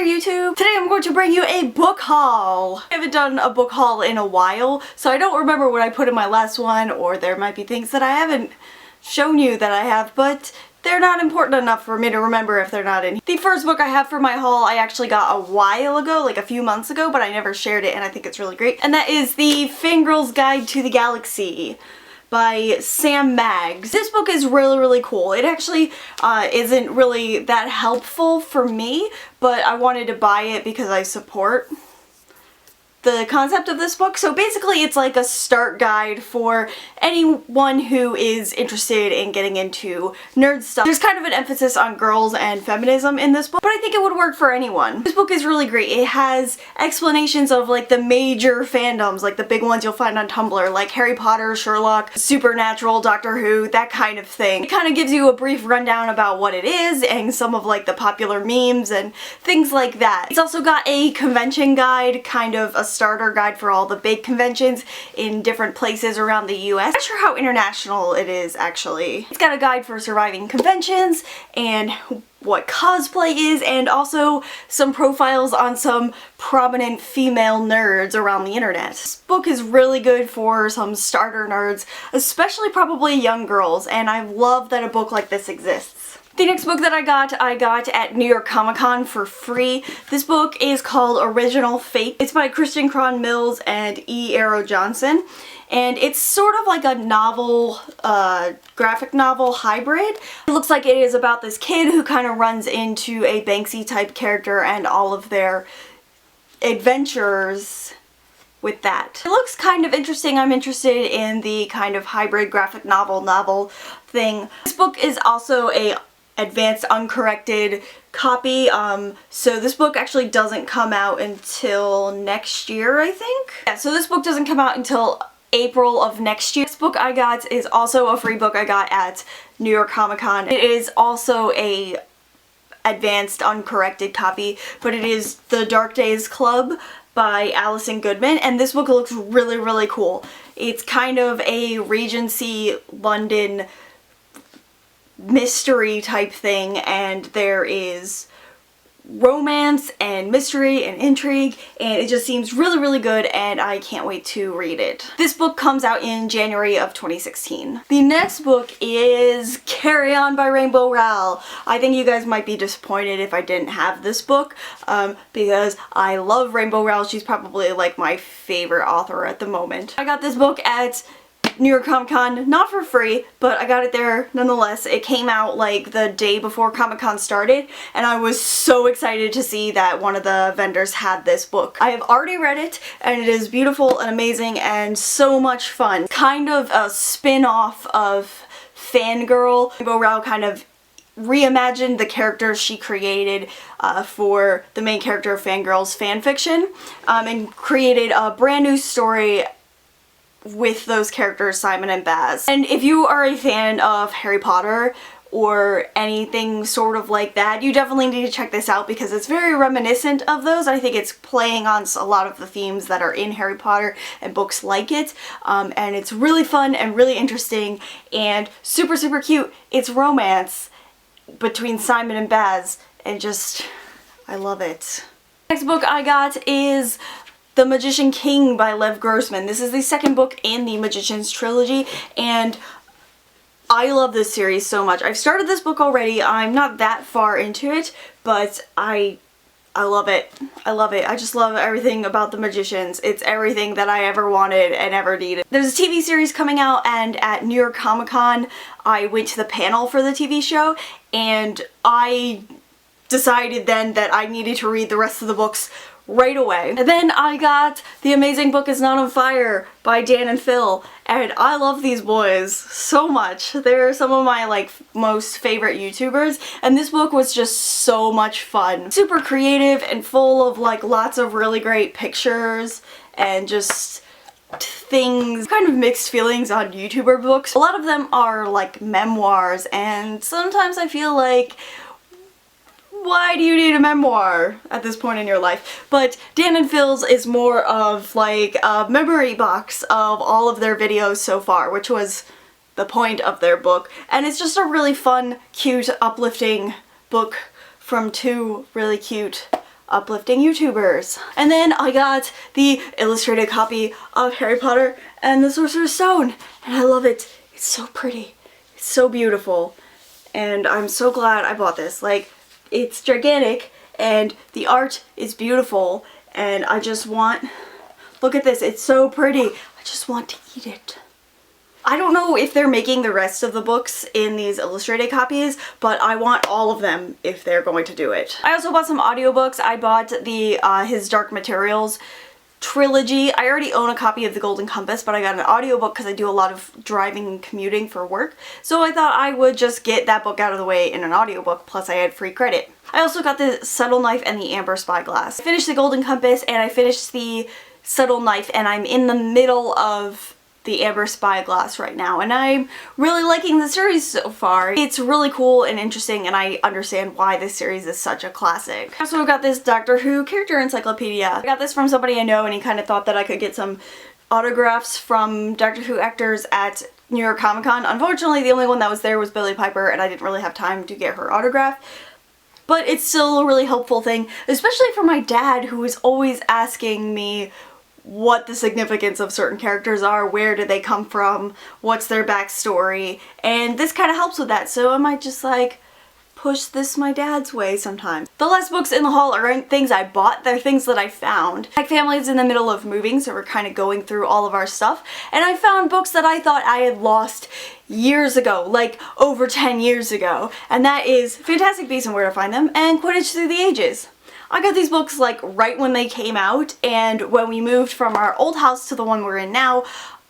there, YouTube! Today I'm going to bring you a book haul! I haven't done a book haul in a while, so I don't remember what I put in my last one, or there might be things that I haven't shown you that I have, but they're not important enough for me to remember if they're not in here. The first book I have for my haul I actually got a while ago, like a few months ago, but I never shared it and I think it's really great. And that is the Fangirl's Guide to the Galaxy by Sam Maggs. This book is really cool. It actually isn't really that helpful for me, but I wanted to buy it because I support the concept of this book. So basically it's like a start guide for anyone who is interested in getting into nerd stuff. There's kind of an emphasis on girls and feminism in this book, but I think it would work for anyone. This book is really great. It has explanations of like the major fandoms, like the big ones you'll find on Tumblr, like Harry Potter, Sherlock, Supernatural, Doctor Who, that kind of thing. It kind of gives you a brief rundown about what it is and some of like the popular memes and things like that. It's also got a convention guide, kind of a starter guide for all the big conventions in different places around the US. I'm not sure how international it is actually. It's got a guide for surviving conventions and what cosplay is, and also some profiles on some prominent female nerds around the internet. This book is really good for some starter nerds, especially probably young girls, and I love that a book like this exists. The next book that I got at New York Comic Con for free. This book is called Original Fate. It's by Christian Cron Mills and E. Arrow Johnson. And it's sort of like a novel, graphic novel hybrid. It looks like it is about this kid who kind of runs into a Banksy type character and all of their adventures with that. It looks kind of interesting. I'm interested in the kind of hybrid graphic novel thing. This book is also a advanced uncorrected copy, so this book actually doesn't come out until next year, I think. Yeah, so this book doesn't come out until April of next year. This book I got is also a free book I got at New York Comic Con. It is also a advanced uncorrected copy, but it is The Dark Days Club by Alison Goodman, and this book looks really cool. It's kind of a Regency London mystery type thing, and there is romance and mystery and intrigue, and it just seems really good, and I can't wait to read it. This book comes out in January of 2016. The next book is Carry On by Rainbow Rowell. I think you guys might be disappointed if I didn't have this book, because I love Rainbow Rowell. She's probably like my favorite author at the moment. I got this book at New York Comic Con, not for free, but I got it there nonetheless. It came out like the day before Comic Con started, and I was so excited to see that one of the vendors had this book. I have already read it, and it is beautiful and amazing and so much fun. Kind of a spin-off of Fangirl. Rainbow Rowell kind of reimagined the characters she created for the main character of Fangirl's fanfiction, and created a brand new story with those characters, Simon and Baz. And if you are a fan of Harry Potter or anything sort of like that, you definitely need to check this out because it's very reminiscent of those. I think it's playing on a lot of the themes that are in Harry Potter and books like it, and it's really fun and really interesting and super cute. It's romance between Simon and Baz, and just, I love it. Next book I got is The Magician King by Lev Grossman. This is the second book in the Magician's trilogy, and I love this series so much. I've started this book already. I'm not that far into it, but I love it. I love it. I just love everything about the Magicians. It's everything that I ever wanted and ever needed. There's a TV series coming out, and at New York Comic Con I went to the panel for the TV show, and I decided then that I needed to read the rest of the books right away. And then I got The Amazing Book Is Not on Fire by Dan and Phil, and I love these boys so much. They're some of my like most favorite YouTubers, and this book was just so much fun. Super creative and full of like lots of really great pictures and just things, kind of mixed feelings on YouTuber books. A lot of them are like memoirs, and sometimes I feel like, why do you need a memoir at this point in your life? But Dan and Phil's is more of like a memory box of all of their videos so far, which was the point of their book. And it's just a really fun, cute, uplifting book from two really cute uplifting YouTubers. And then I got the illustrated copy of Harry Potter and the Sorcerer's Stone, and I love it. It's so pretty. It's so beautiful. And I'm so glad I bought this. Like, it's gigantic and the art is beautiful, and I just want, look at this, it's so pretty. I just want to eat it. I don't know if they're making the rest of the books in these illustrated copies, but I want all of them if they're going to do it. I also bought some audiobooks. I bought the his Dark Materials trilogy. I already own a copy of The Golden Compass, but I got an audiobook because I do a lot of driving and commuting for work. So I thought I would just get that book out of the way in an audiobook, plus I had free credit. I also got the Subtle Knife and the Amber Spyglass. I finished The Golden Compass and I finished the Subtle Knife, and I'm in the middle of the Amber Spyglass right now, and I'm really liking the series so far. It's really cool and interesting, and I understand why this series is such a classic. I also got this Doctor Who character encyclopedia. I got this from somebody I know, and he kind of thought that I could get some autographs from Doctor Who actors at New York Comic Con. Unfortunately, the only one that was there was Billie Piper, and I didn't really have time to get her autograph. But it's still a really helpful thing, especially for my dad, who is always asking me what the significance of certain characters are, where do they come from, what's their backstory, and this kind of helps with that, so I might just like push this my dad's way sometimes. The last books in the haul aren't things I bought, they're things that I found. My family's in the middle of moving, so we're kind of going through all of our stuff, and I found books that I thought I had lost years ago, like over 10 years ago, and that is Fantastic Beasts and Where to Find Them and Quidditch Through the Ages. I got these books like right when they came out, and when we moved from our old house to the one we're in now,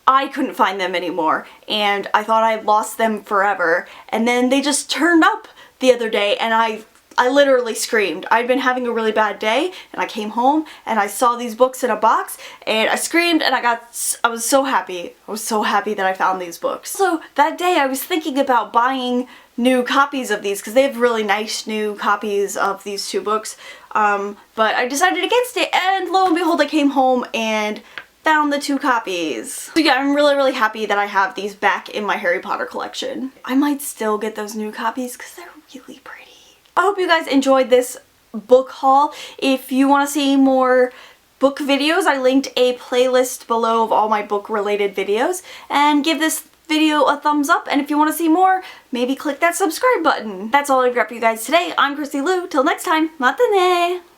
I couldn't find them anymore, and I thought I'd lost them forever, and then they just turned up the other day, and I literally screamed. I'd been having a really bad day, and I came home, and I saw these books in a box, and I screamed, and I was so happy. I was so happy that I found these books. So that day I was thinking about buying new copies of these, because they have really nice new copies of these two books, but I decided against it, and lo and behold I came home and found the two copies. So yeah, I'm really happy that I have these back in my Harry Potter collection. I might still get those new copies because they're really pretty. I hope you guys enjoyed this book haul. If you want to see more book videos, I linked a playlist below of all my book related videos, and give this video a thumbs up, and if you want to see more, maybe click that subscribe button. That's all I've got for you guys today. I'm Chrissy Lou. Till next time, matane!